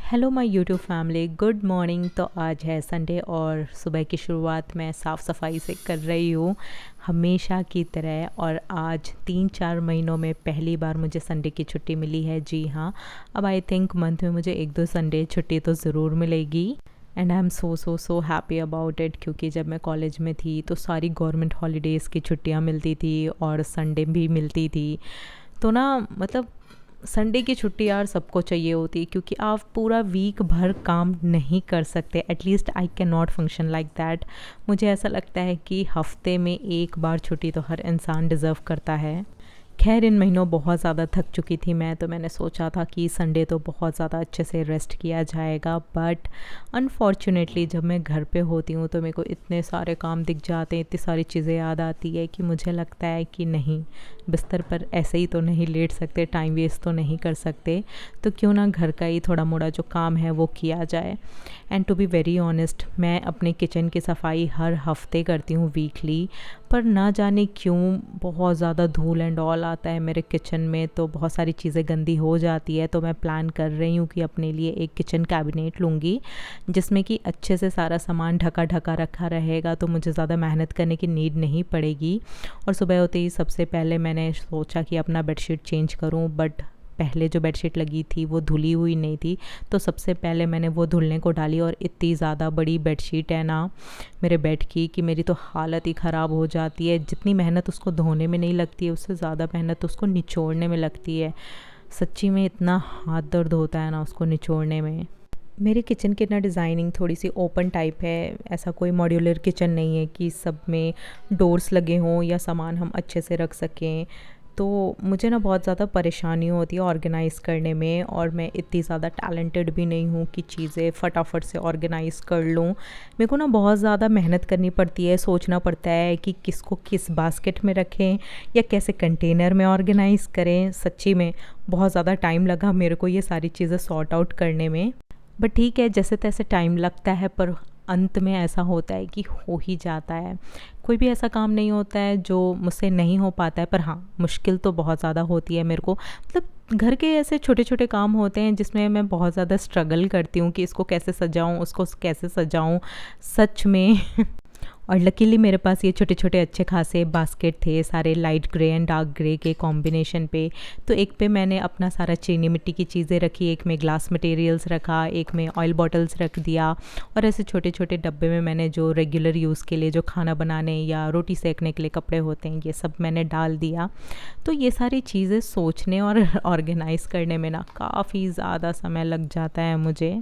Hello my YouTube family, good morning. तो आज है संडे और सुबह की शुरुआत मैं साफ़ सफाई से कर रही हूँ हमेशा की तरह। और आज 3-4 महीनों में पहली बार मुझे संडे की छुट्टी मिली है। जी हाँ, अब आई थिंक मंथ में मुझे 1-2 संडे छुट्टी तो ज़रूर मिलेगी। And I am so happy about it, क्योंकि जब मैं कॉलेज में थी तो सारी गवर्नमेंट हॉलीडेज़ की छुट्टियाँ मिलती थी और संडे भी मिलती थी। तो ना मतलब संडे की छुट्टी यार सबको चाहिए होती है, क्योंकि आप पूरा वीक भर काम नहीं कर सकते। At least I can not function like that. मुझे ऐसा लगता है कि हफ्ते में एक बार छुट्टी तो हर इंसान डिज़र्व करता है। खैर, इन महीनों बहुत ज़्यादा थक चुकी थी मैं, तो मैंने सोचा था कि संडे तो बहुत ज़्यादा अच्छे से रेस्ट किया जाएगा। बट अनफॉर्चुनेटली जब मैं घर पे होती हूँ तो मेरे को इतने सारे काम दिख जाते हैं, इतनी सारी चीज़ें याद आती है कि मुझे लगता है कि नहीं, बिस्तर पर ऐसे ही तो नहीं लेट सकते, टाइम वेस्ट तो नहीं कर सकते। तो क्यों ना घर का ही थोड़ा मोड़ा जो काम है वो किया जाए। And to be very honest, मैं अपने किचन की सफाई हर हफ्ते करती हूँ, वीकली। पर ना जाने क्यों बहुत ज़्यादा धूल एंड ऑल आता है मेरे किचन में, तो बहुत सारी चीज़ें गंदी हो जाती है। तो मैं प्लान कर रही हूँ कि अपने लिए एक किचन कैबिनेट लूँगी, जिसमें कि अच्छे से सारा सामान ढका ढका रखा रहेगा, तो मुझे ज़्यादा मेहनत करने की नीड नहीं पड़ेगी। और सुबह होते ही सबसे पहले मैंने सोचा कि अपना बेडशीट चेंज करूँ, बट पहले जो बेडशीट लगी थी वो धुली हुई नहीं थी। तो सबसे पहले मैंने वो धुलने को डाली, और इतनी ज़्यादा बड़ी बेडशीट है ना मेरे बेड की कि मेरी तो हालत ही ख़राब हो जाती है। जितनी मेहनत उसको धोने में नहीं लगती है, उससे ज़्यादा मेहनत उसको निचोड़ने में लगती है। सच्ची में इतना हाथ दर्द होता है ना उसको निचोड़ने में। मेरे किचन की ना डिज़ाइनिंग थोड़ी सी ओपन टाइप है। ऐसा कोई मॉड्यूलर किचन नहीं है कि सब में डोर्स लगे हों या सामान हम अच्छे से रख सकें। तो मुझे ना बहुत ज़्यादा परेशानी होती है ऑर्गेनाइज़ करने में, और मैं इतनी ज़्यादा टैलेंटेड भी नहीं हूँ कि चीज़ें फटाफट से ऑर्गेनाइज़ कर लूँ। मेरे को ना बहुत ज़्यादा मेहनत करनी पड़ती है, सोचना पड़ता है कि किसको किस बास्केट में रखें या कैसे कंटेनर में ऑर्गेनाइज़ करें। सच्ची में बहुत ज़्यादा टाइम लगा मेरे को ये सारी चीज़ें सॉर्ट आउट करने में। बट ठीक है, जैसे तैसे टाइम लगता है, पर अंत में ऐसा होता है कि हो ही जाता है। कोई भी ऐसा काम नहीं होता है जो मुझसे नहीं हो पाता है, पर हाँ, मुश्किल तो बहुत ज़्यादा होती है मेरे को। मतलब घर के ऐसे छोटे छोटे काम होते हैं जिसमें मैं बहुत ज़्यादा स्ट्रगल करती हूँ कि इसको कैसे सजाऊँ, उसको कैसे सजाऊँ। सच में और लकीली मेरे पास ये छोटे छोटे अच्छे खासे बास्केट थे, सारे light grey and dark grey के कॉम्बिनेशन पे। तो एक पे मैंने अपना सारा चीनी मिट्टी की चीज़ें रखी, एक में ग्लास मटेरियल्स रखा, एक में ऑयल बॉटल्स रख दिया। और ऐसे छोटे छोटे डब्बे में मैंने जो रेगुलर यूज़ के लिए, जो खाना बनाने या रोटी सेकने के लिए कपड़े होते हैं, ये सब मैंने डाल दिया। तो ये सारी चीज़ें सोचने और ऑर्गेनाइज़ करने में ना काफ़ी ज़्यादा समय लग जाता है मुझे।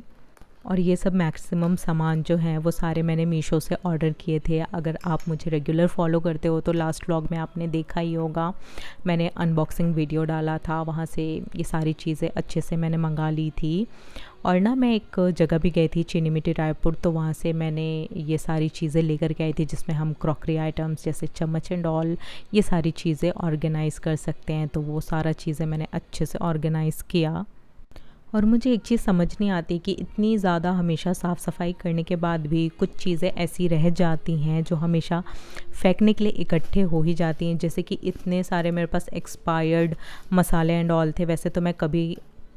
और ये सब मैक्सिमम सामान जो हैं वो सारे मैंने मीशो से ऑर्डर किए थे। अगर आप मुझे रेगुलर फॉलो करते हो तो लास्ट व्लॉग में आपने देखा ही होगा, मैंने अनबॉक्सिंग वीडियो डाला था, वहाँ से ये सारी चीज़ें अच्छे से मैंने मंगा ली थी। और ना मैं एक जगह भी गई थी, चीनी मिट्टी रायपुर, तो वहाँ से मैंने ये सारी चीज़ें लेकर के आई थी, जिसमें हम क्रॉकरी आइटम्स जैसे चम्मच एंड ऑल ये सारी चीज़ें ऑर्गेनाइज़ कर सकते हैं। तो वो सारा चीज़ें मैंने अच्छे से ऑर्गेनाइज़ किया। और मुझे एक चीज़ समझ नहीं आती कि इतनी ज़्यादा हमेशा साफ़ सफाई करने के बाद भी कुछ चीज़ें ऐसी रह जाती हैं जो हमेशा फेंकने के लिए इकट्ठे हो ही जाती हैं। जैसे कि इतने सारे मेरे पास एक्सपायर्ड मसाले एंड ऑल थे। वैसे तो मैं कभी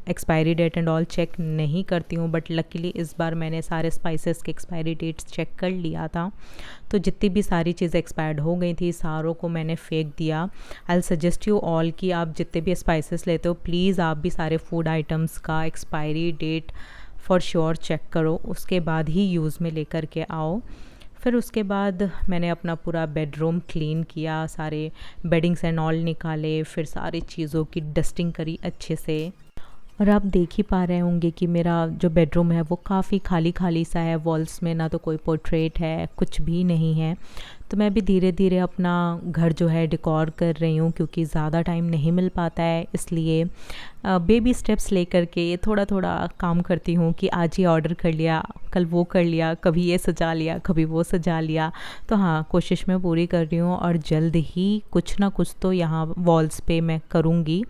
expiry date and all check नहीं करती हूँ, बट लकीली इस बार मैंने सारे स्पाइसेस के एक्सपायरी डेट्स चेक कर लिया था। तो जितनी भी सारी चीज़ें एक्सपायर्ड हो गई थी, सारों को मैंने फेंक दिया। आई सजेस्ट यू ऑल कि आप जितने भी स्पाइसेस लेते हो, प्लीज़ आप भी सारे फूड आइटम्स का expiry date for sure check करो, उसके बाद ही यूज़ में लेकर के आओ। फिर उसके बाद मैंने अपना पूरा बेडरूम क्लीन किया, सारे बेडिंग्स एंड ऑल निकाले, फिर सारी चीज़ों की डस्टिंग करी अच्छे से। और आप देख ही पा रहे होंगे कि मेरा जो बेडरूम है वो काफ़ी खाली खाली सा है। वॉल्स में ना तो कोई पोर्ट्रेट है, कुछ भी नहीं है। तो मैं भी धीरे धीरे अपना घर जो है डेकोर कर रही हूँ, क्योंकि ज़्यादा टाइम नहीं मिल पाता है, इसलिए बेबी स्टेप्स लेकर के ये थोड़ा थोड़ा काम करती हूँ कि आज ये ऑर्डर कर लिया, कल वो कर लिया, कभी ये सजा लिया, कभी वो सजा लिया। तो हाँ, कोशिश मैं पूरी कर रही हूँ और जल्द ही कुछ ना कुछ तो यहाँ वॉल्स पे मैं करूँगी।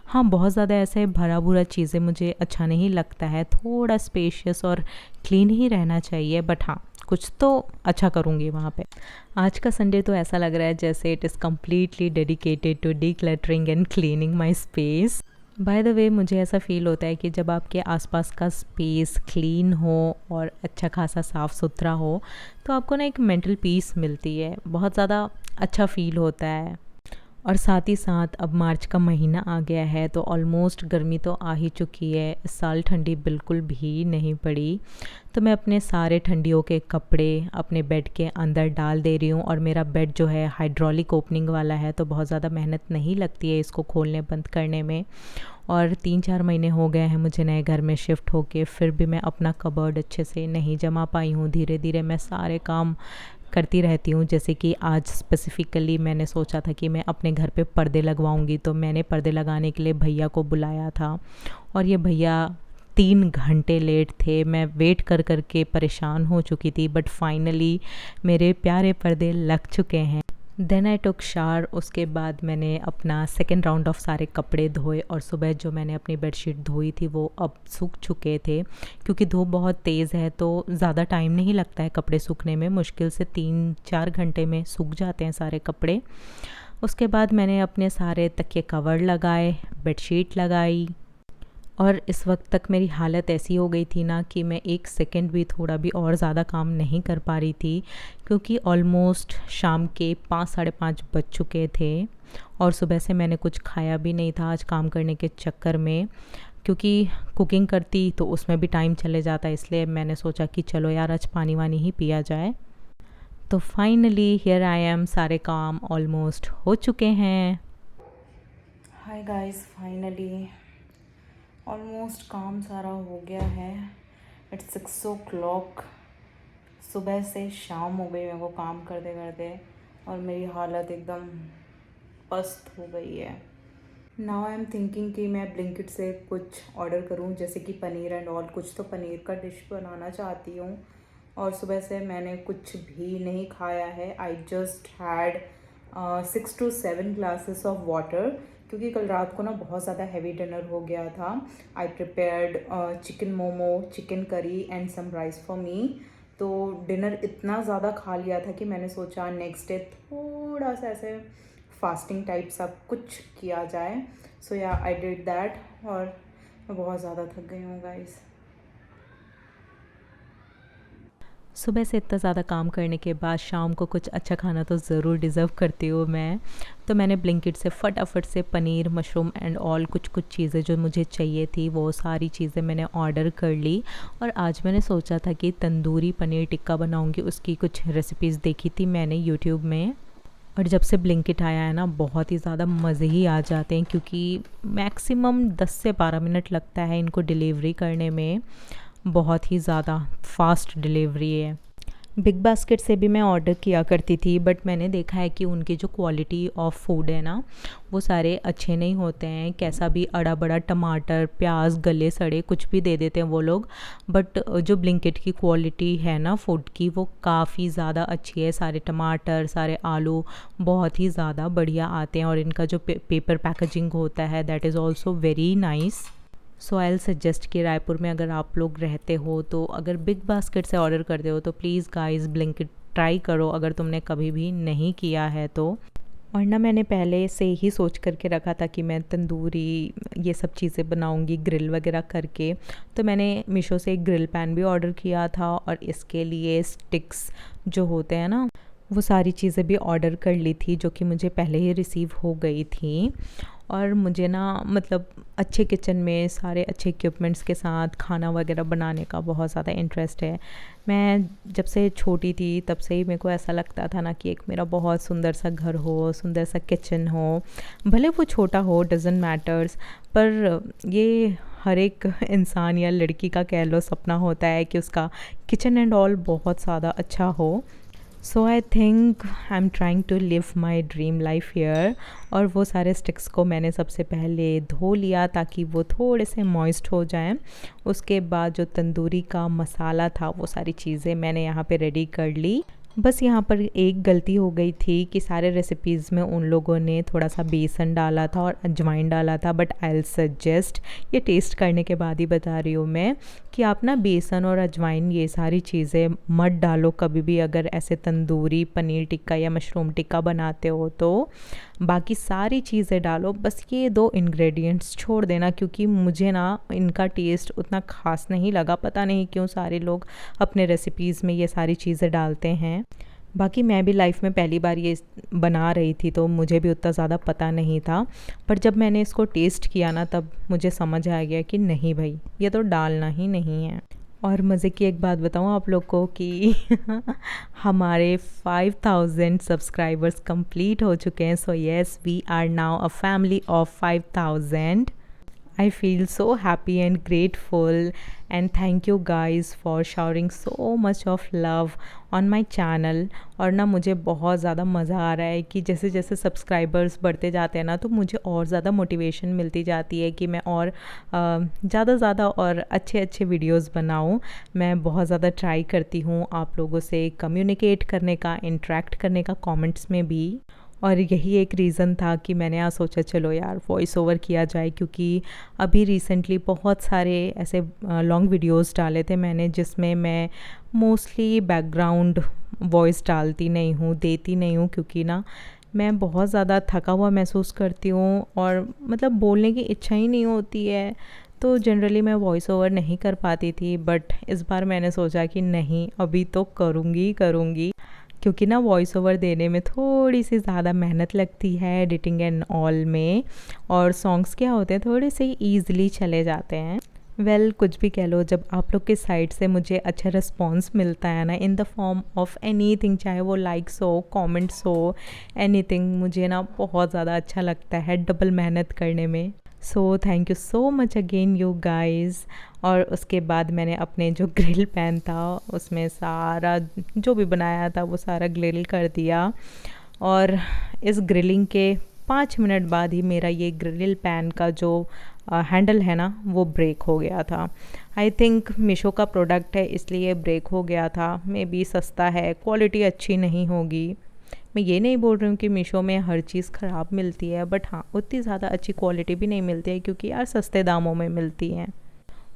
हाँ, बहुत ज़्यादा ऐसे भरा भूरा चीज़ें मुझे अच्छा नहीं लगता है, थोड़ा स्पेशियस और क्लीन ही रहना चाहिए। बट हाँ, कुछ तो अच्छा करूँगी वहाँ पे। आज का संडे तो ऐसा लग रहा है जैसे it is completely dedicated to decluttering and cleaning my space. By the way मुझे ऐसा फ़ील होता है कि जब आपके आसपास का स्पेस क्लीन हो और अच्छा खासा साफ़ सुथरा हो तो आपको ना एक मेंटल पीस मिलती है, बहुत ज़्यादा अच्छा फ़ील होता है। और साथ ही साथ अब मार्च का महीना आ गया है तो ऑलमोस्ट गर्मी तो आ ही चुकी है। इस साल ठंडी बिल्कुल भी नहीं पड़ी। तो मैं अपने सारे ठंडियों के कपड़े अपने बेड के अंदर डाल दे रही हूँ। और मेरा बेड जो है हाइड्रोलिक ओपनिंग वाला है तो बहुत ज़्यादा मेहनत नहीं लगती है इसको खोलने बंद करने में। और 3-4 महीने हो गए हैं मुझे नए घर में शिफ्ट होके, फिर भी मैं अपना कबर्ड अच्छे से नहीं जमा पाई हूँ। धीरे धीरे मैं सारे काम करती रहती हूँ। जैसे कि आज स्पेसिफ़िकली मैंने सोचा था कि मैं अपने घर पे पर्दे लगवाऊँगी, तो मैंने पर्दे लगाने के लिए भैया को बुलाया था और ये भैया 3 घंटे लेट थे। मैं वेट कर कर के परेशान हो चुकी थी, बट फाइनली मेरे प्यारे पर्दे लग चुके हैं। Then I took shower. उसके बाद मैंने अपना सेकेंड राउंड ऑफ सारे कपड़े धोए और सुबह जो मैंने अपनी बेडशीट धोई थी वो अब सूख चुके थे। क्योंकि धूप बहुत तेज़ है तो ज़्यादा टाइम नहीं लगता है कपड़े सूखने में, मुश्किल से 3-4 घंटे में सूख जाते हैं सारे कपड़े। उसके बाद मैंने अपने सारे तकिए कवर लगाए, बेडशीट लगाई और इस वक्त तक मेरी हालत ऐसी हो गई थी ना कि मैं 1 सेकंड भी थोड़ा भी और ज़्यादा काम नहीं कर पा रही थी। क्योंकि ऑलमोस्ट शाम के 5 साढ़े 5 बज चुके थे और सुबह से मैंने कुछ खाया भी नहीं था आज काम करने के चक्कर में। क्योंकि कुकिंग करती तो उसमें भी टाइम चले जाता, इसलिए मैंने सोचा कि चलो यार आज पानी वानी ही पिया जाए। तो फाइनली हियर आई एम, सारे काम ऑलमोस्ट हो चुके हैं। हाय गाइस, फाइनली ऑलमोस्ट काम सारा हो गया है। It's 6 o'clock। सुबह से शाम हो गई मेरे को काम करते करते और मेरी हालत एकदम पस्त हो गई है। नाउ आई एम थिंकिंग कि मैं ब्लिंकिट से कुछ ऑर्डर करूं, जैसे कि पनीर एंड ऑल। कुछ तो पनीर का डिश बनाना चाहती हूँ और सुबह से मैंने कुछ भी नहीं खाया है। I just had 6 to 7 glasses of water, क्योंकि कल रात को ना बहुत ज़्यादा हैवी डिनर हो गया था। I prepared chicken momo, chicken curry and some rice for me. तो डिनर इतना ज़्यादा खा लिया था कि मैंने सोचा नेक्स्ट डे थोड़ा सा ऐसे फास्टिंग टाइप सा कुछ किया जाए। सो या आई डिड दैट और मैं बहुत ज़्यादा थक गई हूँ गाइस। सुबह से इतना ज़्यादा काम करने के बाद शाम को कुछ अच्छा खाना तो ज़रूर डिज़र्व करती हूँ मैं। तो मैंने ब्लिंकिट से फटाफट से पनीर, मशरूम एंड ऑल कुछ चीज़ें जो मुझे चाहिए थी वो सारी चीज़ें मैंने ऑर्डर कर ली। और आज मैंने सोचा था कि तंदूरी पनीर टिक्का बनाऊँगी, उसकी कुछ रेसिपीज़ देखी थी मैंने यूट्यूब में। और जब से ब्लिंकिट आया है ना बहुत ही ज़्यादा मज़े ही आ जाते हैं, क्योंकि मैक्सिमम 10 से 12 मिनट लगता है इनको डिलीवरी करने में। बहुत ही ज़्यादा फास्ट डिलीवरी है। बिग बास्केट से भी मैं ऑर्डर किया करती थी, बट मैंने देखा है कि उनकी जो क्वालिटी ऑफ फूड है ना वो सारे अच्छे नहीं होते हैं। कैसा भी अड़ा बड़ा टमाटर, प्याज, गले सड़े कुछ भी दे देते हैं वो लोग। बट जो ब्लिंकिट की क्वालिटी है ना फूड की वो काफ़ी ज़्यादा अच्छी है। सारे टमाटर, सारे आलू बहुत ही ज़्यादा बढ़िया आते हैं और इनका जो पेपर पैकेजिंग होता है that is also very nice. So I will suggest कि रायपुर में अगर आप लोग रहते हो तो अगर बिग बास्केट से ऑर्डर करते हो तो प्लीज़ गाइस ब्लिंकिट ट्राई करो अगर तुमने कभी भी नहीं किया है तो। और ना मैंने पहले से ही सोच करके रखा था कि मैं तंदूरी ये सब चीज़ें बनाऊंगी ग्रिल वगैरह करके। तो मैंने मीशो से एक ग्रिल पैन भी ऑर्डर किया था और इसके लिए स्टिक्स जो होते हैं ना वो सारी चीज़ें भी ऑर्डर कर ली थी, जो कि मुझे पहले ही रिसीव हो गई थी। और मुझे ना मतलब अच्छे किचन में सारे अच्छे इक्विपमेंट्स के साथ खाना वगैरह बनाने का बहुत ज़्यादा इंटरेस्ट है। मैं जब से छोटी थी तब से ही मेरे को ऐसा लगता था ना कि एक मेरा बहुत सुंदर सा घर हो, सुंदर सा किचन हो, भले वो छोटा हो, डजेंट मैटर्स। पर ये हर एक इंसान या लड़की का कह लो सपना होता है कि उसका किचन एंड ऑल बहुत ज़्यादा अच्छा हो। So I think I am trying to live my dream life here. और वो सारे स्टिक्स को मैंने सबसे पहले धो लिया ताकि वो थोड़े से मॉइस्ट हो जाएं। उसके बाद जो तंदूरी का मसाला था वो सारी चीज़ें मैंने यहाँ पे रेडी कर ली। बस यहाँ पर एक गलती हो गई थी कि सारे रेसिपीज़ में उन लोगों ने थोड़ा सा बेसन डाला था और अजवाइन डाला था। बट आई विल सजेस्ट, ये टेस्ट करने के बाद ही बता रही हूँ मैं, कि आप ना बेसन और अजवाइन ये सारी चीज़ें मत डालो कभी भी अगर ऐसे तंदूरी पनीर टिक्का या मशरूम टिक्का बनाते हो तो। बाकी सारी चीज़ें डालो, बस ये 2 इंग्रेडिएंट्स छोड़ देना, क्योंकि मुझे ना इनका टेस्ट उतना ख़ास नहीं लगा। पता नहीं क्यों सारे लोग अपने रेसिपीज़ में ये सारी चीज़ें डालते हैं। बाकी मैं भी लाइफ में पहली बार ये बना रही थी, तो मुझे भी उतना ज़्यादा पता नहीं था। पर जब मैंने इसको टेस्ट किया ना, तब मुझे समझ आ गया कि नहीं भाई, ये तो डालना ही नहीं है। और मज़े की एक बात बताऊँ आप लोग को कि हमारे 5000 सब्सक्राइबर्स कंप्लीट हो चुके हैं। So yes, we are now a family of 5000। I feel so happy and grateful, and thank you guys for showering so much of love on my channel। और ना मुझे बहुत ज़्यादा मज़ा आ रहा है कि जैसे जैसे सब्सक्राइबर्स बढ़ते जाते हैं ना, तो मुझे और ज़्यादा मोटिवेशन मिलती जाती है कि मैं और ज़्यादा और अच्छे अच्छे वीडियोस बनाऊं। मैं बहुत ज़्यादा ट्राई करती हूँ आप लोगों से कम्युनिकेट करने का, इंटरेक्ट करने का कमेंट्स में भी। और यही एक रीज़न था कि मैंने आज सोचा चलो यार वॉइस ओवर किया जाए, क्योंकि अभी रिसेंटली बहुत सारे ऐसे लॉन्ग वीडियोस डाले थे मैंने, जिसमें मैं मोस्टली बैकग्राउंड वॉइस डालती नहीं हूँ, देती नहीं हूँ, क्योंकि ना मैं बहुत ज़्यादा थका हुआ महसूस करती हूँ और मतलब बोलने की इच्छा ही नहीं होती है। तो जनरली मैं वॉइस ओवर नहीं कर पाती थी, बट इस बार मैंने सोचा कि नहीं, अभी तो करूँगी, क्योंकि ना वॉइस ओवर देने में थोड़ी सी ज़्यादा मेहनत लगती है एडिटिंग एंड ऑल में, और सॉन्ग्स क्या होते हैं थोड़े से ईज़िली चले जाते हैं। वेल कुछ भी कह लो, जब आप लोग के साइड से मुझे अच्छा रिस्पॉन्स मिलता है ना, in the form of anything, चाहे वो लाइक्स हो, कमेंट्स हो, एनीथिंग, मुझे ना बहुत ज़्यादा अच्छा लगता है डबल मेहनत करने में। So thank you so much again you guys. और उसके बाद मैंने अपने जो ग्रिल पैन था उसमें सारा जो भी बनाया था वो सारा ग्रिल कर दिया, और इस ग्रिलिंग के 5 मिनट बाद ही मेरा ये ग्रिल पैन का जो हैंडल है ना, वो ब्रेक हो गया था। आई थिंक मीशो का प्रोडक्ट है इसलिए ब्रेक हो गया था। मे बी सस्ता है, क्वालिटी अच्छी नहीं होगी। मैं ये नहीं बोल रही हूँ कि मीशो में हर चीज़ ख़राब मिलती है, बट हाँ उतनी ज़्यादा अच्छी क्वालिटी भी नहीं मिलती है, क्योंकि यार सस्ते दामों में मिलती हैं।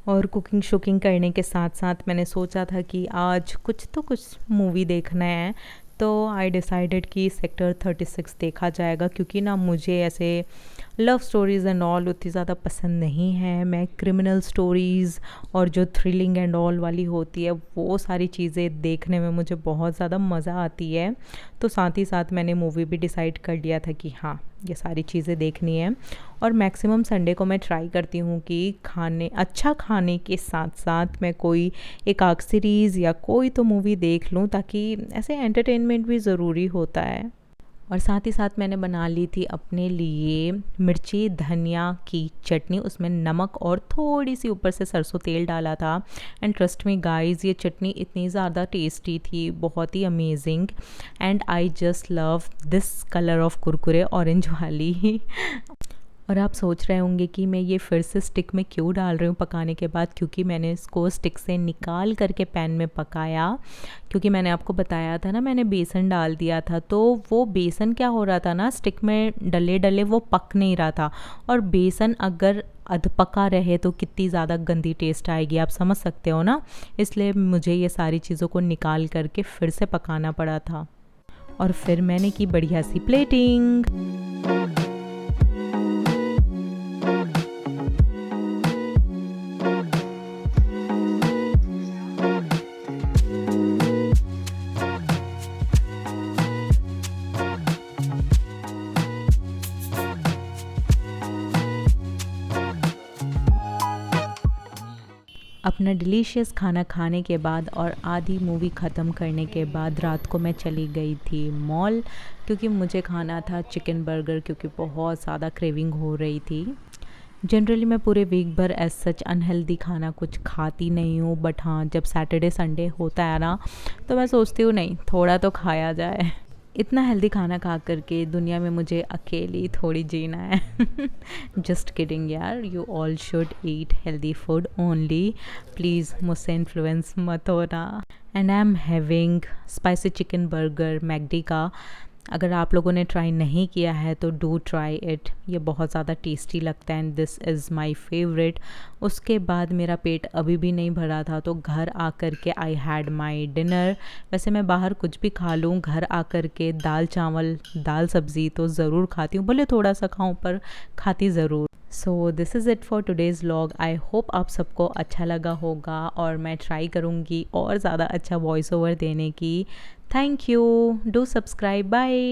और कुकिंग शुकिंग करने के साथ साथ मैंने सोचा था कि आज कुछ मूवी देखना है, तो आई डिसाइडेड कि सेक्टर 36 देखा जाएगा, क्योंकि ना मुझे ऐसे लव स्टोरीज़ एंड ऑल उतनी ज़्यादा पसंद नहीं है। मैं क्रिमिनल स्टोरीज़ और जो थ्रिलिंग एंड ऑल वाली होती है वो सारी चीज़ें देखने में मुझे बहुत ज़्यादा मज़ा आती है। तो साथ ही साथ मैंने मूवी भी डिसाइड कर लिया था कि हाँ ये सारी चीज़ें देखनी है। और मैक्सिमम संडे को मैं ट्राई करती हूँ कि अच्छा खाने के साथ साथ मैं कोई एक आग सीरीज़ या कोई तो मूवी देख लूँ, ताकि ऐसे एंटरटेनमेंट भी ज़रूरी होता है। और साथ ही साथ मैंने बना ली थी अपने लिए मिर्ची धनिया की चटनी, उसमें नमक और थोड़ी सी ऊपर से सरसों तेल डाला था। एंड ट्रस्ट मी गाइस, ये चटनी इतनी ज़्यादा टेस्टी थी, बहुत ही amazing. And I just love this colour of Kurkure, orange वाली। और आप सोच रहे होंगे कि मैं ये फिर से स्टिक में क्यों डाल रही हूँ पकाने के बाद, क्योंकि मैंने इसको स्टिक से निकाल करके पैन में पकाया। क्योंकि मैंने आपको बताया था ना, मैंने बेसन डाल दिया था, तो वो बेसन क्या हो रहा था ना, स्टिक में डले डले वो पक नहीं रहा था। और बेसन अगर अध पका रहे तो कितनी ज़्यादा गंदी टेस्ट आएगी, आप समझ सकते हो ना। इसलिए मुझे ये सारी चीज़ों को निकाल करके फिर से पकाना पड़ा था। और फिर मैंने की बढ़िया सी प्लेटिंग। अपना डिलीशियस खाना खाने के बाद और आधी मूवी ख़त्म करने के बाद रात को मैं चली गई थी मॉल, क्योंकि मुझे खाना था चिकन बर्गर, क्योंकि बहुत ज़्यादा क्रेविंग हो रही थी। जनरली मैं पूरे वीक भर एज सच अनहेल्दी खाना कुछ खाती नहीं हूँ, बट हाँ जब सैटरडे संडे होता है ना, तो मैं सोचती हूँ नहीं थोड़ा तो खाया जाए। इतना हेल्दी खाना खा करके दुनिया में मुझे अकेली थोड़ी जीना है। जस्ट किडिंग यार, you all should eat healthy food only, please मुझसे इन्फ्लुएंस मत होना। And I am having spicy chicken burger McD का। अगर आप लोगों ने ट्राई नहीं किया है तो डू ट्राई इट, ये बहुत ज़्यादा टेस्टी लगता है and this is my favourite. उसके बाद मेरा पेट अभी भी नहीं भरा था तो घर आकर के आई हैड माय डिनर। वैसे मैं बाहर कुछ भी खा लूँ, घर आकर के दाल चावल दाल सब्ज़ी तो ज़रूर खाती हूँ, भले थोड़ा सा खाऊँ पर खाती ज़रूर। So this is it for today's vlog. I hope आप सबको अच्छा लगा होगा और मैं ट्राई करूँगी और ज़्यादा अच्छा वॉइस ओवर देने की। Thank you, do subscribe, bye.